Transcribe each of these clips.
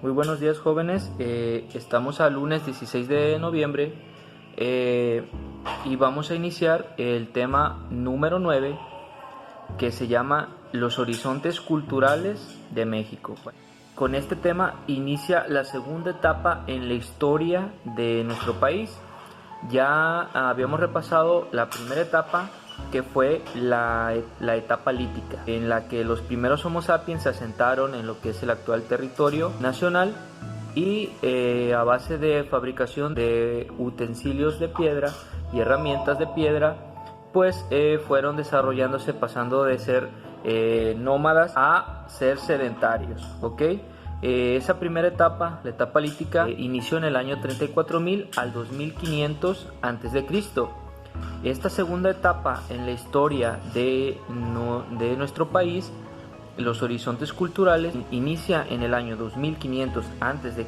Muy buenos días, jóvenes. Estamos a lunes 16 de noviembre y vamos a iniciar el tema número 9, que se llama Los horizontes culturales de México. Con este tema inicia la segunda etapa en la historia de nuestro país. Ya habíamos repasado la primera etapa, que fue la etapa lítica, en la que los primeros Homo sapiens se asentaron en lo que es el actual territorio nacional y a base de fabricación de utensilios de piedra y herramientas de piedra, pues fueron desarrollándose, pasando de ser nómadas a ser sedentarios, ¿ok? Esa primera etapa, la etapa lítica, inició en el año 34.000 al 2500 a.C. Esta segunda etapa en la historia de nuestro país, los horizontes culturales, inicia en el año 2500 a.C.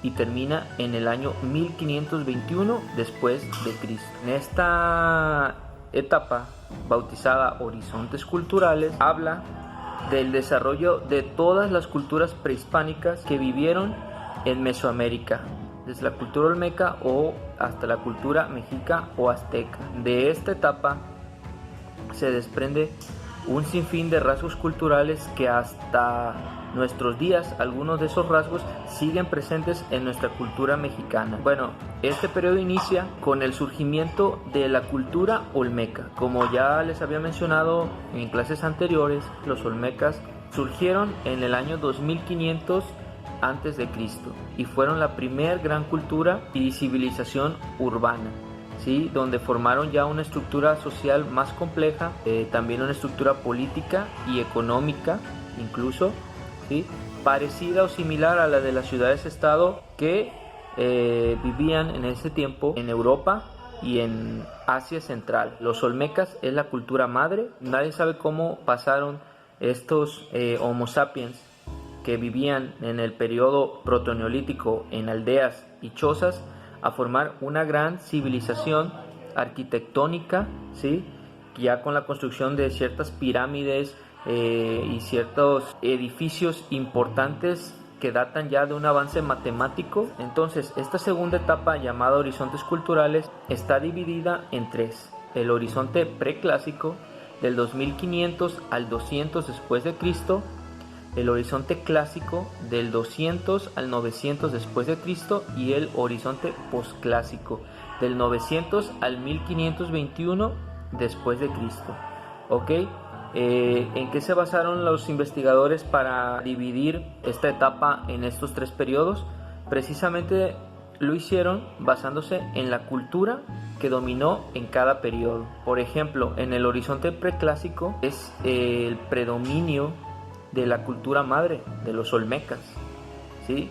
y termina en el año 1521 después de Cristo. En esta etapa, bautizada Horizontes Culturales, habla del desarrollo de todas las culturas prehispánicas que vivieron en Mesoamérica, desde la cultura olmeca o hasta la cultura mexica o azteca. De esta etapa se desprende un sinfín de rasgos culturales que hasta nuestros días, algunos de esos rasgos siguen presentes en nuestra cultura mexicana. Bueno, este periodo inicia con el surgimiento de la cultura olmeca. Como ya les había mencionado en clases anteriores, los olmecas surgieron en el año 2500 antes de Cristo y fueron la primer gran cultura y civilización urbana, ¿sí? Donde formaron ya una estructura social más compleja, también una estructura política y económica incluso, ¿sí? Parecida o similar a la de las ciudades-estado que vivían en ese tiempo en Europa y en Asia Central. Los olmecas es la cultura madre. Nadie sabe cómo pasaron estos Homo sapiens que vivían en el periodo protoneolítico en aldeas y chozas a formar una gran civilización arquitectónica, ¿sí? Ya con la construcción de ciertas pirámides y ciertos edificios importantes que datan ya de un avance matemático. Entonces, esta segunda etapa, llamada Horizontes Culturales, está dividida en tres: el horizonte preclásico, del 2500 al 200 después de Cristo; el horizonte clásico, del 200 al 900 después de Cristo; y el horizonte posclásico, del 900 al 1521 después de Cristo. ¿Ok? ¿En qué se basaron los investigadores para dividir esta etapa en estos tres periodos? Precisamente lo hicieron basándose en la cultura que dominó en cada periodo. Por ejemplo, en el horizonte preclásico es el predominio de la cultura madre, de los olmecas, ¿sí?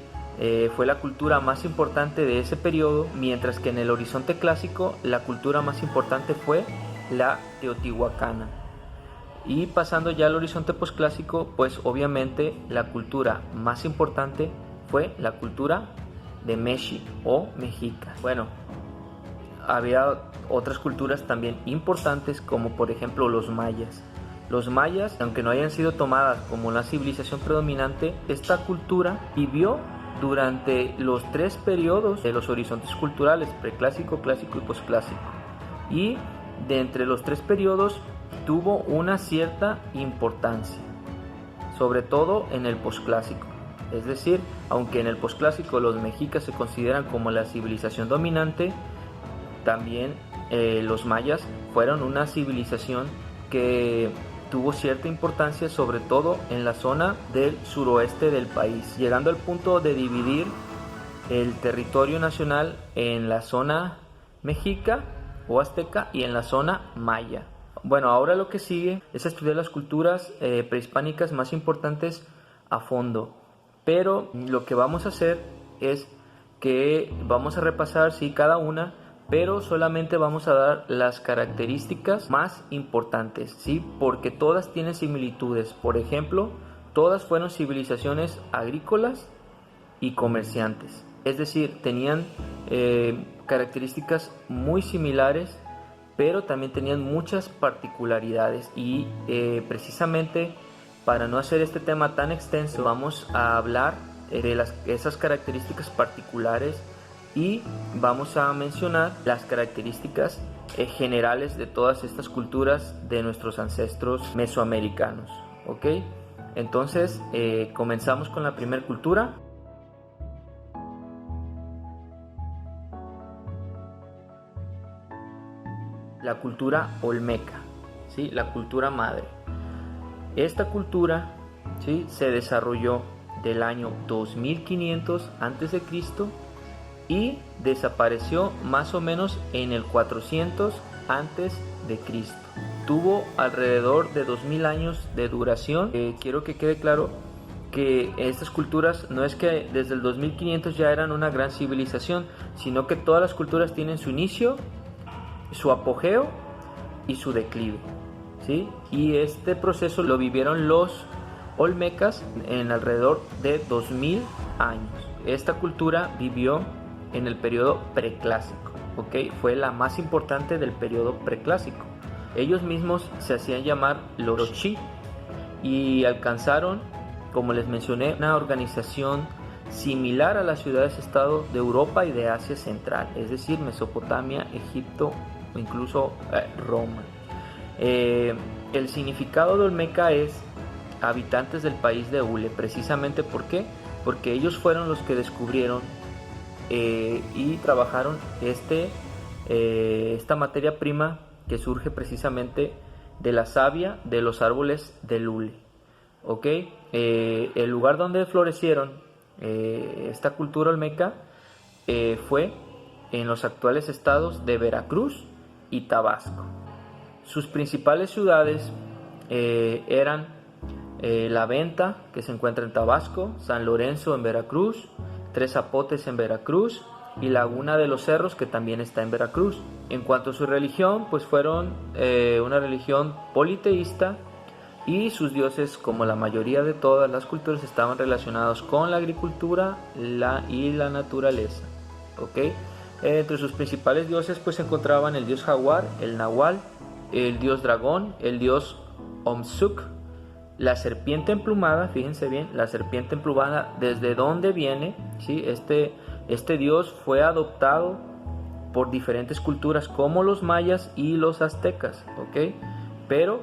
Fue la cultura más importante de ese periodo, mientras que en el horizonte clásico la cultura más importante fue la teotihuacana. Y pasando ya al horizonte posclásico, pues obviamente la cultura más importante fue la cultura de Meshi o mexica. Bueno, había otras culturas también importantes, como por ejemplo los mayas. Los mayas, aunque no hayan sido tomadas como la civilización predominante, esta cultura vivió durante los tres periodos de los horizontes culturales: preclásico, clásico y posclásico. Y de entre los tres periodos tuvo una cierta importancia, sobre todo en el posclásico. Es decir, aunque en el posclásico los mexicas se consideran como la civilización dominante, también los mayas fueron una civilización que tuvo cierta importancia, sobre todo en la zona del suroeste del país, llegando al punto de dividir el territorio nacional en la zona mexica o azteca y en la zona maya. Bueno, ahora lo que sigue es estudiar las culturas prehispánicas más importantes a fondo, pero lo que vamos a hacer es que vamos a repasar, sí, cada una, pero solamente vamos a dar las características más importantes, ¿sí? Porque todas tienen similitudes. Por ejemplo, todas fueron civilizaciones agrícolas y comerciantes, es decir, tenían características muy similares, pero también tenían muchas particularidades. Y precisamente para no hacer este tema tan extenso, vamos a hablar de esas características particulares y vamos a mencionar las características generales de todas estas culturas de nuestros ancestros mesoamericanos. ¿Ok? Entonces comenzamos con la primera cultura. La cultura olmeca, ¿sí? La cultura madre. Esta cultura, ¿sí?, se desarrolló del año 2500 a.C. y desapareció más o menos en el 400 a.C. Tuvo alrededor de 2000 años de duración. Quiero que quede claro que estas culturas no es que desde el 2500 ya eran una gran civilización, sino que todas las culturas tienen su inicio, su apogeo y su declive, ¿sí? Y este proceso lo vivieron los olmecas en alrededor de 2000 años. Esta cultura vivió en el periodo preclásico, ¿ok? Fue la más importante del periodo preclásico. Ellos mismos se hacían llamar los Chi y alcanzaron, como les mencioné, una organización similar a las ciudades-estado de Europa y de Asia Central, es decir, Mesopotamia, Egipto o incluso Roma. El significado de olmeca es habitantes del país de Hule. Precisamente ¿por qué? Porque ellos fueron los que descubrieron y trabajaron esta materia prima que surge precisamente de la savia de los árboles del hule. ¿Ok? El lugar donde florecieron esta cultura olmeca fue en los actuales estados de Veracruz y Tabasco. Sus principales ciudades eran La Venta, que se encuentra en Tabasco, San Lorenzo en Veracruz, Tres Zapotes en Veracruz y Laguna de los Cerros, que también está en Veracruz. En cuanto a su religión, pues fueron una religión politeísta y sus dioses, como la mayoría de todas las culturas, estaban relacionados con la agricultura y la naturaleza. ¿Ok? Entre sus principales dioses pues se encontraban el dios jaguar, el nahual, el dios dragón, el dios Omsuk, la serpiente emplumada. Fíjense bien, la serpiente emplumada, ¿desde dónde viene? ¿Sí? Este dios fue adoptado por diferentes culturas como los mayas y los aztecas, ¿ok? Pero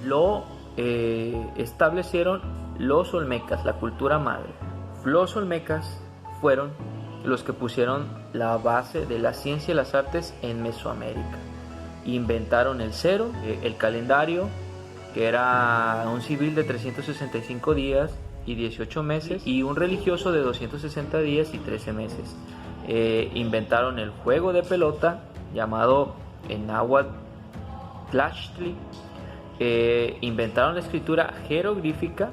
lo establecieron los olmecas, la cultura madre. Los olmecas fueron los que pusieron la base de la ciencia y las artes en Mesoamérica. Inventaron el cero, el calendario, que era un civil de 365 días y 18 meses, y un religioso de 260 días y 13 meses. Inventaron el juego de pelota, llamado en náhuatl Tlachtli. Inventaron la escritura jeroglífica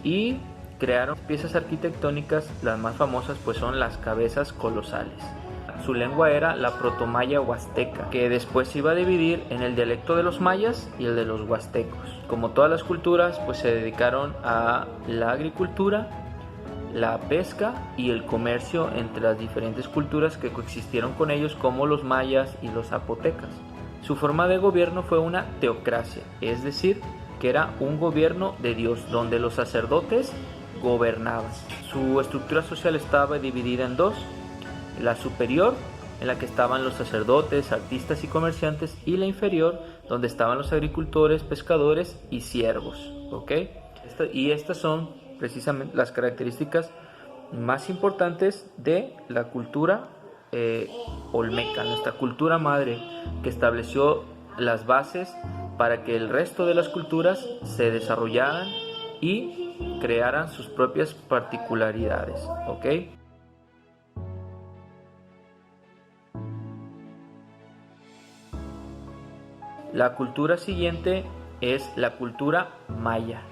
y crearon piezas arquitectónicas. Las más famosas pues son las cabezas colosales. Su lengua era la protomaya huasteca, que después se iba a dividir en el dialecto de los mayas y el de los huastecos. Como todas las culturas, pues se dedicaron a la agricultura, la pesca y el comercio entre las diferentes culturas que coexistieron con ellos, como los mayas y los zapotecas. Su forma de gobierno fue una teocracia, es decir, que era un gobierno de Dios, donde los sacerdotes gobernaban. Su estructura social estaba dividida en dos: la superior, en la que estaban los sacerdotes, artistas y comerciantes, y la inferior, donde estaban los agricultores, pescadores y siervos. ¿Ok? Y estas son precisamente las características más importantes de la cultura olmeca, nuestra cultura madre, que estableció las bases para que el resto de las culturas se desarrollaran y crearan sus propias particularidades. ¿Ok? La cultura siguiente es la cultura maya.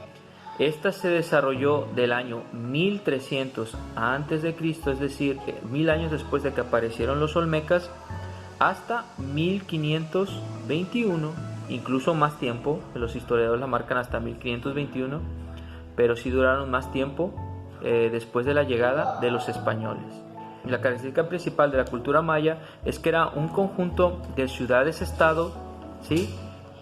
Esta se desarrolló del año 1300 a.C., es decir, 1000 años después de que aparecieron los olmecas, hasta 1521, incluso más tiempo. Los historiadores la marcan hasta 1521, pero sí duraron más tiempo después de la llegada de los españoles. La característica principal de la cultura maya es que era un conjunto de ciudades-estado, ¿sí?,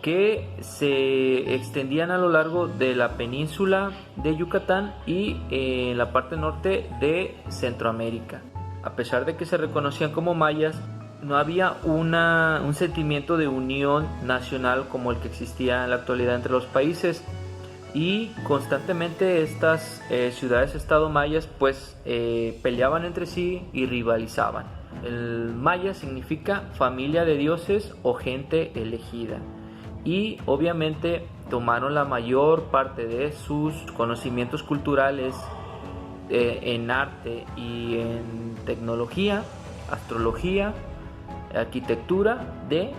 que se extendían a lo largo de la península de Yucatán y en la parte norte de Centroamérica. A pesar de que se reconocían como mayas, no había un sentimiento de unión nacional como el que existía en la actualidad entre los países, y constantemente estas ciudades-estado mayas peleaban entre sí y rivalizaban. El maya significa familia de dioses o gente elegida, y obviamente tomaron la mayor parte de sus conocimientos culturales en arte y en tecnología, astrología, arquitectura de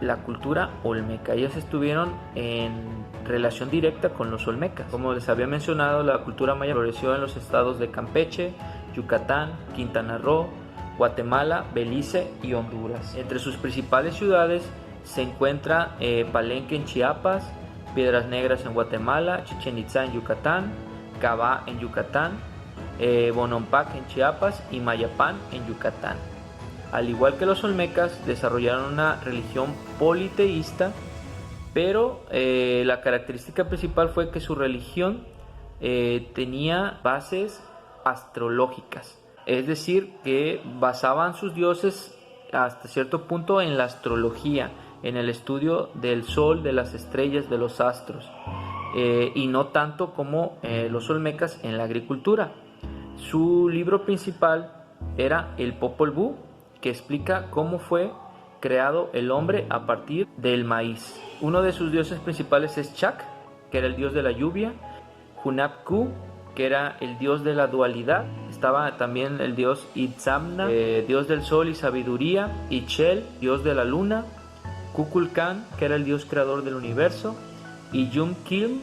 la cultura olmeca. Ellos estuvieron en relación directa con los olmecas. Como les había mencionado, la cultura maya floreció en los estados de Campeche, Yucatán, Quintana Roo, Guatemala, Belice y Honduras. Entre sus principales ciudades se encuentra Palenque en Chiapas, Piedras Negras en Guatemala, Chichén Itzá en Yucatán, Cabá en Yucatán, Bonampak en Chiapas y Mayapán en Yucatán. Al igual que los olmecas, desarrollaron una religión politeísta, pero la característica principal fue que su religión tenía bases astrológicas, es decir, que basaban sus dioses hasta cierto punto en la astrología, en el estudio del sol, de las estrellas, de los astros, y no tanto como los olmecas en la agricultura. Su libro principal era el Popol Vuh, que explica cómo fue creado el hombre a partir del maíz. Uno de sus dioses principales es Chac, que era el dios de la lluvia; Hunab-Ku, que era el dios de la dualidad; estaba también el dios Itzamna, dios del sol y sabiduría; Ichel, dios de la luna; Kukulkan, que era el dios creador del universo; y Yum-Kilm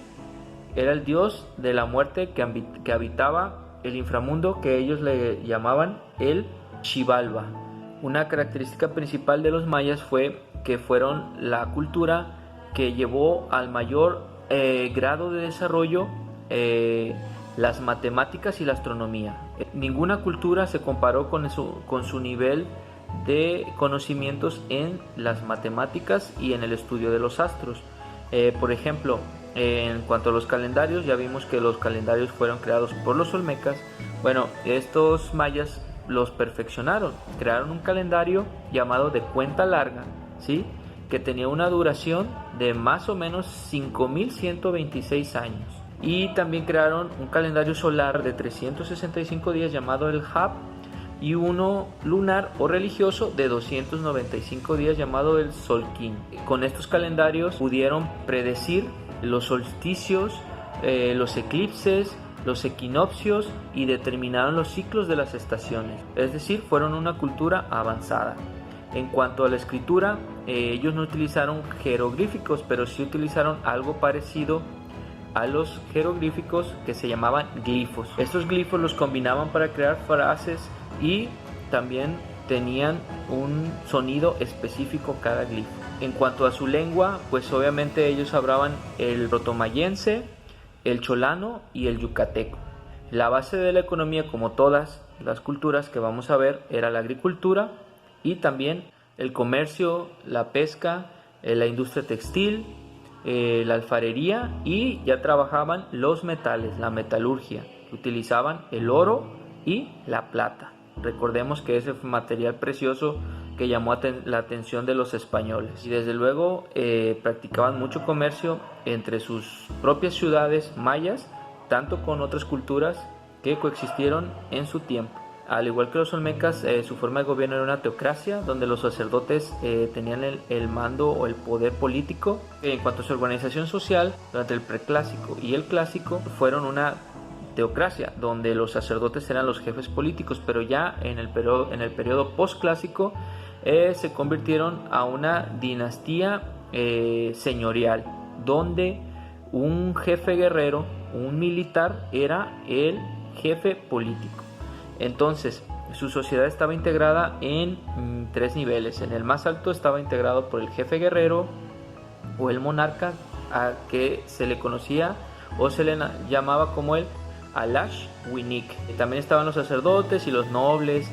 era el dios de la muerte que habitaba el inframundo, que ellos le llamaban el Xibalba. Una característica principal de los mayas fue que fueron la cultura que llevó al mayor grado de desarrollo las matemáticas y la astronomía. Ninguna cultura se comparó con su nivel de conocimientos en las matemáticas y en el estudio de los astros. Por ejemplo, en cuanto a los calendarios, ya vimos que los calendarios fueron creados por los olmecas. Bueno, estos mayas los perfeccionaron, crearon un calendario llamado de cuenta larga, ¿sí?, que tenía una duración de más o menos 5126 años. Y también crearon un calendario solar de 365 días llamado el Hab, y uno lunar o religioso de 295 días llamado el Solkin. Con estos calendarios pudieron predecir los solsticios, los eclipses, los equinoccios, y determinaron los ciclos de las estaciones. Es decir, fueron una cultura avanzada. En cuanto a la escritura, ellos no utilizaron jeroglíficos, pero sí utilizaron algo parecido a los jeroglíficos, que se llamaban glifos. Estos glifos los combinaban para crear frases y también tenían un sonido específico cada glifo. En cuanto a su lengua, pues obviamente ellos hablaban el protomayense, el cholano y el yucateco. La base de la economía, como todas las culturas que vamos a ver, era la agricultura y también el comercio, la pesca, la industria textil, la alfarería, y ya trabajaban los metales, la metalurgia. Utilizaban el oro y la plata. Recordemos que ese fue material precioso que llamó la atención de los españoles, y desde luego practicaban mucho comercio entre sus propias ciudades mayas, tanto con otras culturas que coexistieron en su tiempo. Al igual que los olmecas, su forma de gobierno era una teocracia, donde los sacerdotes tenían el mando o el poder político. En cuanto a su organización social, durante el preclásico y el clásico fueron una teocracia, donde los sacerdotes eran los jefes políticos, pero ya en el periodo postclásico se convirtieron a una dinastía señorial, donde un jefe guerrero, un militar, era el jefe político. Entonces, su sociedad estaba integrada en tres niveles. En el más alto estaba integrado por el jefe guerrero o el monarca, a que se le conocía o se le llamaba como el Alash Winik. También estaban los sacerdotes y los nobles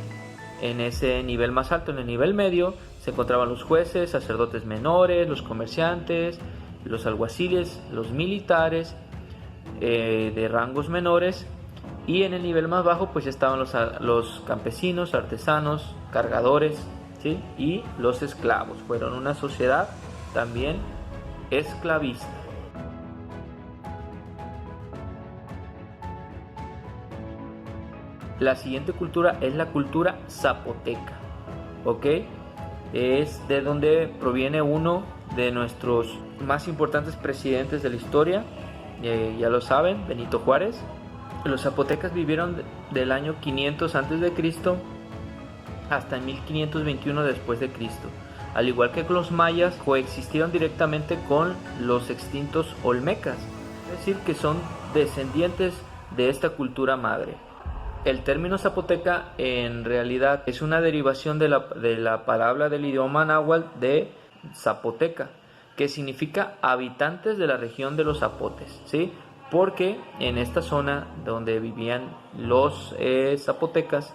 en ese nivel más alto. En el nivel medio se encontraban los jueces, sacerdotes menores, los comerciantes, los alguaciles, los militares de rangos menores, y en el nivel más bajo pues estaban los campesinos, artesanos, cargadores, ¿sí? Y los esclavos. Fueron una sociedad también esclavista. La siguiente cultura es la cultura zapoteca, ¿ok? Es de donde proviene uno de nuestros más importantes presidentes de la historia, ya lo saben, Benito Juárez. Los zapotecas vivieron del año 500 a.C. hasta 1521 después de Cristo. Al igual que los mayas, coexistieron directamente con los extintos olmecas, es decir, que son descendientes de esta cultura madre. El término zapoteca en realidad es una derivación de la palabra del idioma náhuatl de zapoteca, que significa habitantes de la región de los zapotes, ¿sí? Porque en esta zona donde vivían los zapotecas,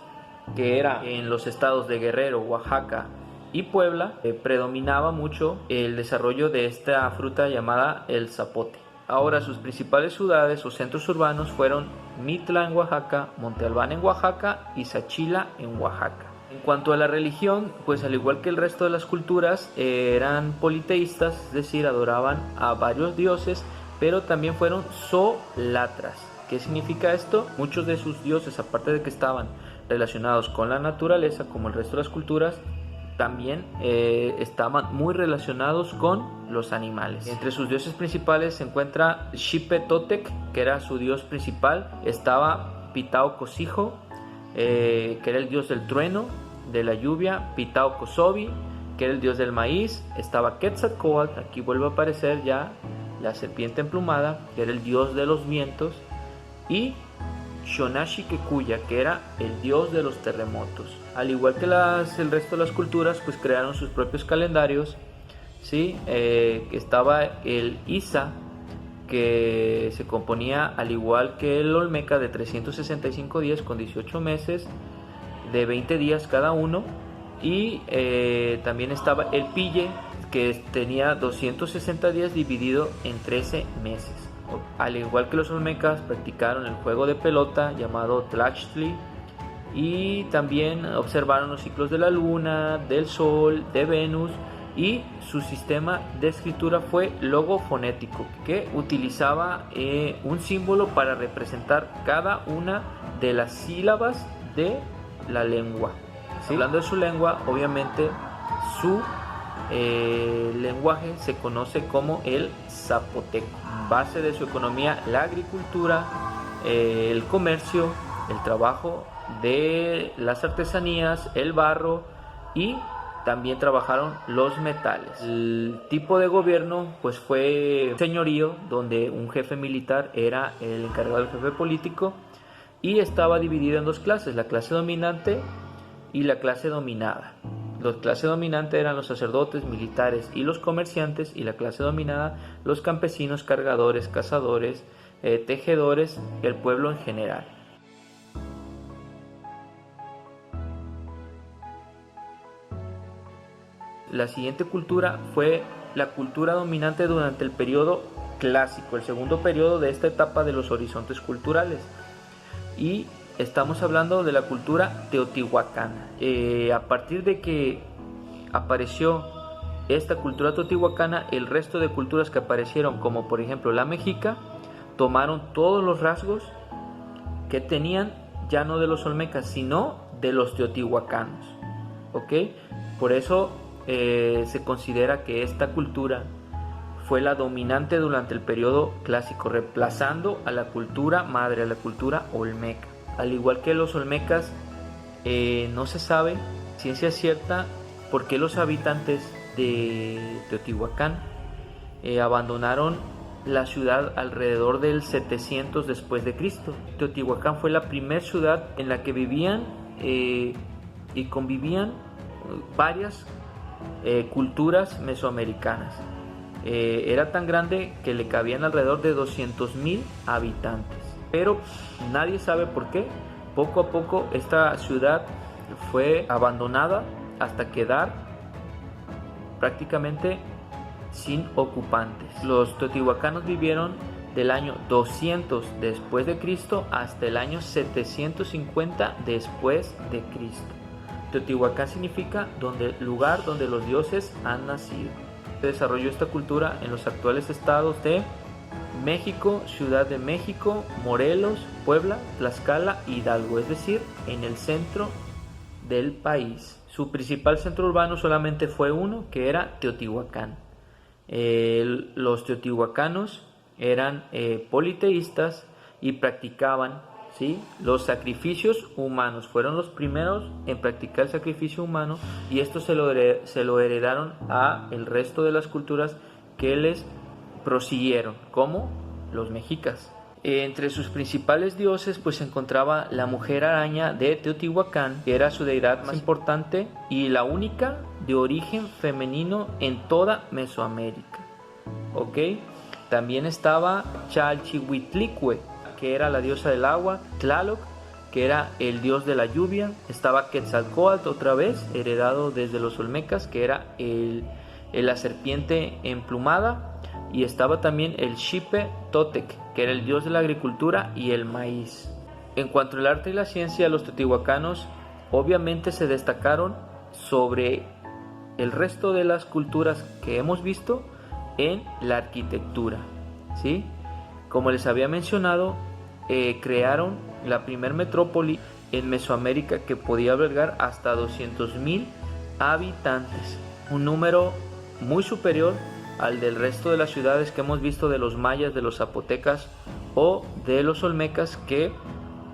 que era en los estados de Guerrero, Oaxaca y Puebla, predominaba mucho el desarrollo de esta fruta llamada el zapote. Ahora, sus principales ciudades o centros urbanos fueron Mitla en Oaxaca, Monte Albán en Oaxaca y Sachila en Oaxaca. En cuanto a la religión, pues al igual que el resto de las culturas, eran politeístas, es decir, adoraban a varios dioses, pero también fueron zolatras. ¿Qué significa esto? Muchos de sus dioses, aparte de que estaban relacionados con la naturaleza, como el resto de las culturas, también estaban muy relacionados con los animales. Entre sus dioses principales se encuentra Xipe Totec, que era su dios principal. Estaba Pitao Cosijo, que era el dios del trueno, de la lluvia. Pitao Kosovi, que era el dios del maíz. Estaba Quetzalcóatl, aquí vuelve a aparecer ya la serpiente emplumada, que era el dios de los vientos. Y Xonaxi Kekuya, que era el dios de los terremotos. Al igual que el resto de las culturas, pues crearon sus propios calendarios, ¿sí? Estaba el Isa, que se componía al igual que el Olmeca de 365 días con 18 meses de 20 días cada uno. Y también estaba el Pille, que tenía 260 días dividido en 13 meses. Al igual que los olmecas, practicaron el juego de pelota llamado Tlachtli, y también observaron los ciclos de la luna, del sol, de Venus, y su sistema de escritura fue logofonético, que utilizaba un símbolo para representar cada una de las sílabas de la lengua, ¿sí? Hablando de su lengua, obviamente su lenguaje se conoce como el zapoteco. Base de su economía, la agricultura, el comercio, el trabajo de las artesanías, el barro, y también trabajaron los metales. El tipo de gobierno pues fue señorío, donde un jefe militar era el encargado del jefe político, y estaba dividido en dos clases: la clase dominante y la clase dominada. La clase dominante eran los sacerdotes, militares y los comerciantes, y la clase dominada los campesinos, cargadores, cazadores, tejedores, el pueblo en general. La siguiente cultura fue la cultura dominante durante el periodo clásico, el segundo periodo de esta etapa de los horizontes culturales, y estamos hablando de la cultura teotihuacana. A partir de que apareció esta cultura teotihuacana, el resto de culturas que aparecieron, como por ejemplo la mexica, tomaron todos los rasgos que tenían, ya no de los olmecas, sino de los teotihuacanos, ¿ok? Por eso se considera que esta cultura fue la dominante durante el periodo clásico, reemplazando a la cultura madre, a la cultura olmeca. Al igual que los olmecas, no se sabe, ciencia cierta, por qué los habitantes de Teotihuacán abandonaron la ciudad alrededor del 700 después de Cristo. Teotihuacán fue la primera ciudad en la que vivían y convivían varias culturas mesoamericanas. Era tan grande que le cabían alrededor de 200,000 habitantes, pero nadie sabe por qué. Poco a poco esta ciudad fue abandonada hasta quedar prácticamente sin ocupantes. Los teotihuacanos vivieron del año 200 después de Cristo hasta el año 750 después de Cristo. Teotihuacán significa lugar donde los dioses han nacido. Se desarrolló esta cultura en los actuales estados de México, Ciudad de México, Morelos, Puebla, Tlaxcala y Hidalgo, es decir, en el centro del país. Su principal centro urbano solamente fue uno, que era Teotihuacán. Los teotihuacanos eran politeístas y practicaban, ¿sí?, los sacrificios humanos. Fueron los primeros en practicar el sacrificio humano, y esto se lo heredaron a el resto de las culturas que les prosiguieron, como los mexicas. Entre sus principales dioses pues se encontraba la mujer araña de Teotihuacán, que era su deidad más importante y la única de origen femenino en toda Mesoamérica. ¿Ok? También estaba Chalchihuitlicue, que era la diosa del agua, Tlaloc, que era el dios de la lluvia. Estaba Quetzalcóatl, otra vez, heredado desde los olmecas, que era la serpiente emplumada. Y estaba también el Xipe Totec, que era el dios de la agricultura y el maíz. En cuanto al arte y la ciencia, los teotihuacanos obviamente se destacaron sobre el resto de las culturas que hemos visto en la arquitectura, ¿sí? Como les había mencionado, crearon la primer metrópoli en Mesoamérica que podía albergar hasta 200,000 habitantes, un número muy superior al del resto de las ciudades que hemos visto de los mayas, de los zapotecas o de los olmecas, que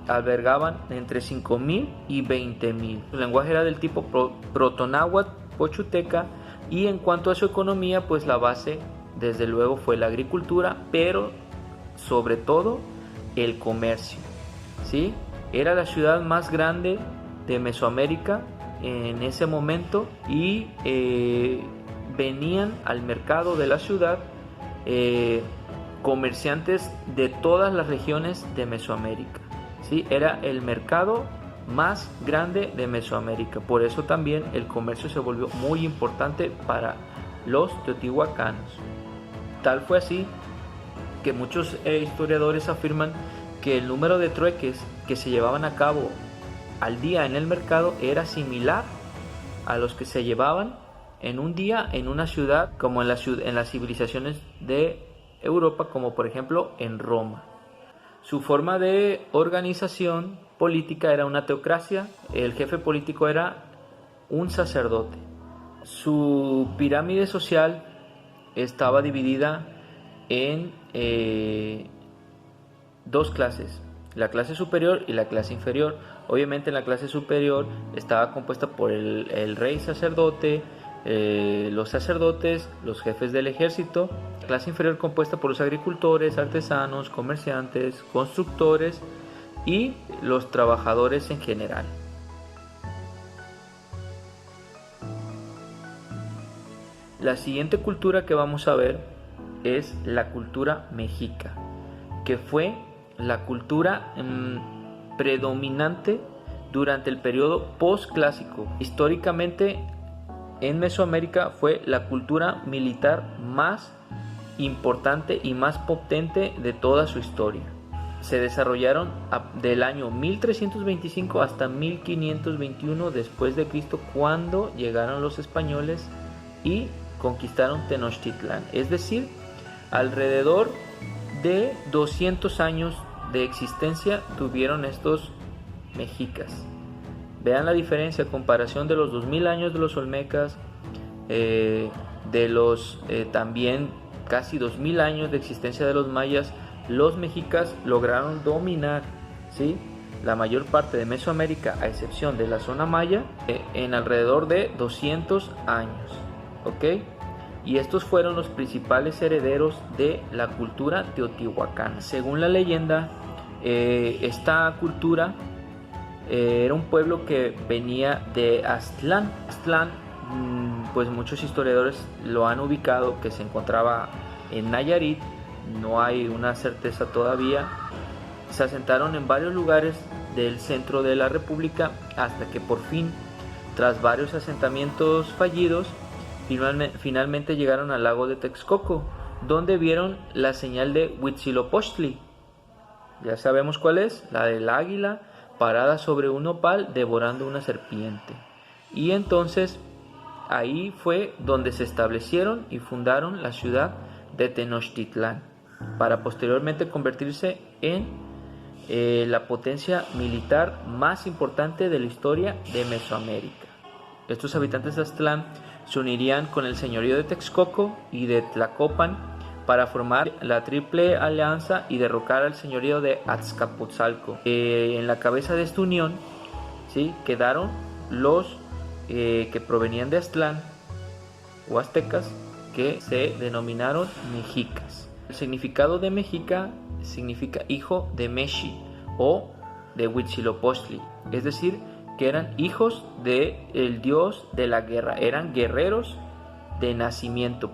albergaban entre 5,000 y 20,000. Su lenguaje era del tipo protonáhuatl, pochuteca, y en cuanto a su economía, pues la base desde luego fue la agricultura, pero sobre todo el comercio, ¿sí? Era la ciudad más grande de Mesoamérica en ese momento, y venían al mercado de la ciudad comerciantes de todas las regiones de Mesoamérica, ¿sí? Era el mercado más grande de Mesoamérica. Por eso también el comercio se volvió muy importante para los teotihuacanos. Tal fue así que muchos historiadores afirman que el número de trueques que se llevaban a cabo al día en el mercado era similar a los que se llevaban en un día en una ciudad, como en las civilizaciones de Europa, como por ejemplo en Roma. Su forma de organización política era una teocracia. El jefe político era un sacerdote. Su pirámide social estaba dividida en dos clases, la clase superior y la clase inferior. Obviamente la clase superior estaba compuesta por el rey sacerdote, los sacerdotes, los jefes del ejército. La clase inferior compuesta por los agricultores, artesanos, comerciantes, constructores y los trabajadores en general. La siguiente cultura que vamos a ver es la cultura mexica, que fue la cultura predominante durante el periodo postclásico. Históricamente en Mesoamérica fue la cultura militar más importante y más potente de toda su historia. Se desarrollaron del año 1325 hasta 1521 después de Cristo, cuando llegaron los españoles y conquistaron Tenochtitlán. Es decir, alrededor de 200 años de existencia tuvieron estos mexicas. Vean la diferencia a comparación de los 2000 años de los olmecas, de los también casi 2000 años de existencia de los mayas. Los mexicas lograron dominar, ¿sí?, la mayor parte de Mesoamérica, a excepción de la zona maya, en alrededor de 200 años. ¿Ok? Y estos fueron los principales herederos de la cultura teotihuacana. Según la leyenda, esta cultura era un pueblo que venía de Aztlán. Aztlán, pues muchos historiadores lo han ubicado que se encontraba en Nayarit. No hay una certeza todavía. Se asentaron en varios lugares del centro de la República hasta que por fin, tras varios asentamientos fallidos, Finalmente llegaron al lago de Texcoco, donde vieron la señal de Huitzilopochtli. Ya sabemos cuál es, la del águila parada sobre un nopal devorando una serpiente. Y entonces ahí fue donde se establecieron y fundaron la ciudad de Tenochtitlán, para posteriormente convertirse en la potencia militar más importante de la historia de Mesoamérica. Estos habitantes de Aztlán se unirían con el señorío de Texcoco y de Tlacopan para formar la Triple Alianza y derrocar al señorío de Azcapotzalco. En la cabeza de esta unión, ¿sí?, quedaron los que provenían de Aztlán o aztecas, que se denominaron mexicas. El significado de mexica significa hijo de Meshi o de Huitzilopochtli, es decir, que eran hijos del dios de la guerra, eran guerreros de nacimiento.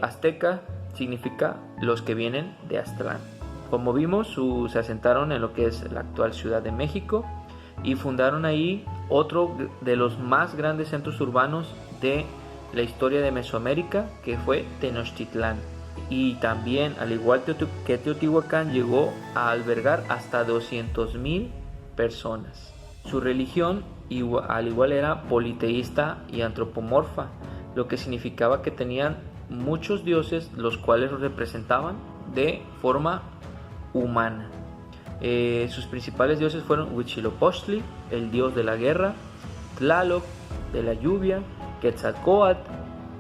Azteca significa los que vienen de Aztlán. Como vimos, se asentaron en lo que es la actual Ciudad de México y fundaron ahí otro de los más grandes centros urbanos de la historia de Mesoamérica, que fue Tenochtitlán. Y también, al igual que Teotihuacán, llegó a albergar hasta 200,000 personas. Su religión al igual era politeísta y antropomorfa, lo que significaba que tenían muchos dioses, los cuales los representaban de forma humana. Sus principales dioses fueron Huitzilopochtli, el dios de la guerra; Tlaloc, de la lluvia; Quetzalcóatl,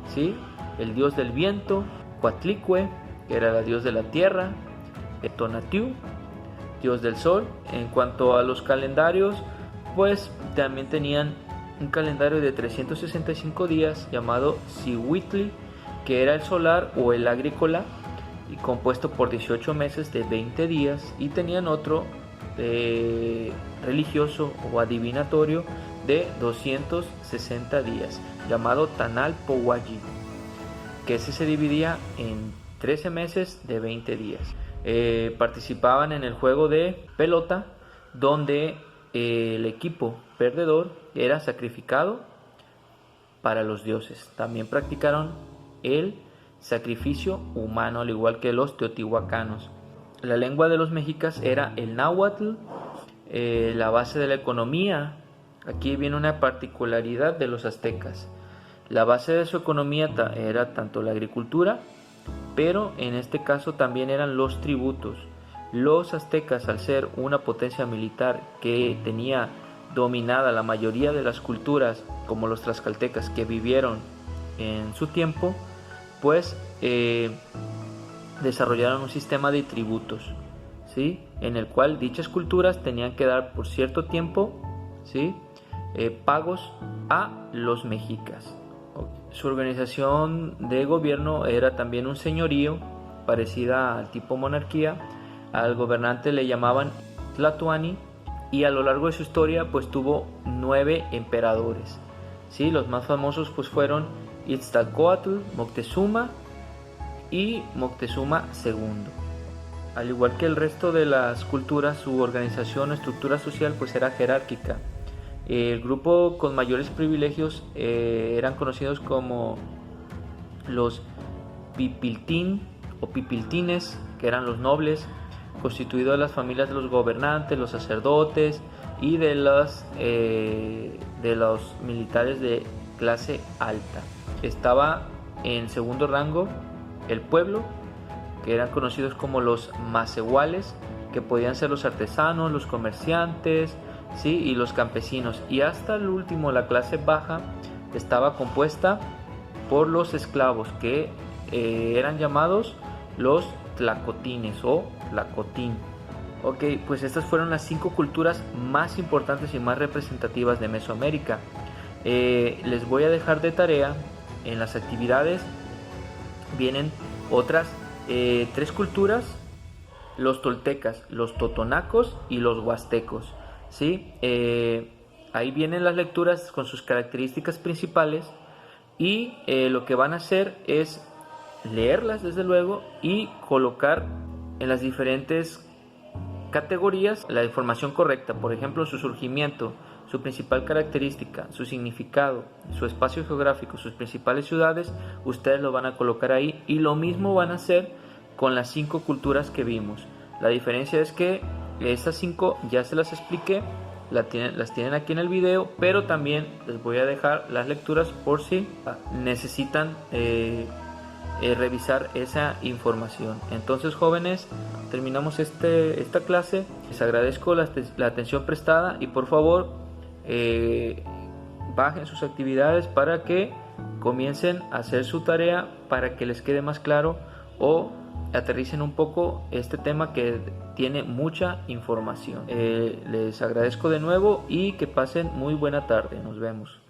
¿sí?, el dios del viento; Coatlicue, que era el dios de la tierra; Tonatiuh, dios del sol. En cuanto a los calendarios, pues también tenían un calendario de 365 días llamado Xiuhtli, que era el solar o el agrícola, y compuesto por 18 meses de 20 días, y tenían otro religioso o adivinatorio de 260 días llamado Tanal-Powallli, que ese se dividía en 13 meses de 20 días. Participaban en el juego de pelota, donde el equipo perdedor era sacrificado para los dioses. También practicaron el sacrificio humano, al igual que los teotihuacanos. La lengua de los mexicas era el náhuatl. La base de la economía, aquí viene una particularidad de los aztecas. La base de su economía era tanto la agricultura, pero en este caso también eran los tributos. Los aztecas, al ser una potencia militar que tenía dominada la mayoría de las culturas, como los tlaxcaltecas que vivieron en su tiempo, pues desarrollaron un sistema de tributos, ¿sí?, en el cual dichas culturas tenían que dar por cierto tiempo, ¿sí?, pagos a los mexicas. Su organización de gobierno era también un señorío, parecida al tipo monarquía. Al gobernante le llamaban Tlatoani, y a lo largo de su historia pues tuvo 9 emperadores, ¿sí? Los más famosos pues fueron Itztalcóatl, Moctezuma y Moctezuma II. Al igual que el resto de las culturas, su organización o estructura social pues era jerárquica. El grupo con mayores privilegios eran conocidos como los pipiltín o pipiltines, que eran los nobles, constituidos de las familias de los gobernantes, los sacerdotes y de los militares de clase alta. Estaba en segundo rango el pueblo, que eran conocidos como los macehuales, que podían ser los artesanos, los comerciantes, ¿sí?, y los campesinos. Y hasta el último, la clase baja, estaba compuesta por los esclavos, que eran llamados los tlacotines o tlacotín. Ok, pues estas fueron las 5 culturas más importantes y más representativas de Mesoamérica. Les voy a dejar de tarea en las actividades. Vienen otras 3 culturas: los toltecas, los totonacos y los huastecos, ¿sí? Ahí vienen las lecturas con sus características principales, y lo que van a hacer es leerlas desde luego y colocar en las diferentes categorías la información correcta. Por ejemplo, su su principal característica, su significado, su espacio geográfico, sus principales ciudades, ustedes lo van a colocar ahí y lo mismo van a hacer con las 5 culturas que vimos. La diferencia es que estas 5 ya se las expliqué, las tienen aquí en el video, pero también les voy a dejar las lecturas por si necesitan revisar esa información. Entonces, jóvenes, terminamos esta clase. Les agradezco la atención prestada y por favor bajen sus actividades para que comiencen a hacer su tarea, para que les quede más claro o aterricen un poco este tema que tiene mucha información. Les agradezco de nuevo y que pasen muy buena tarde. Nos vemos.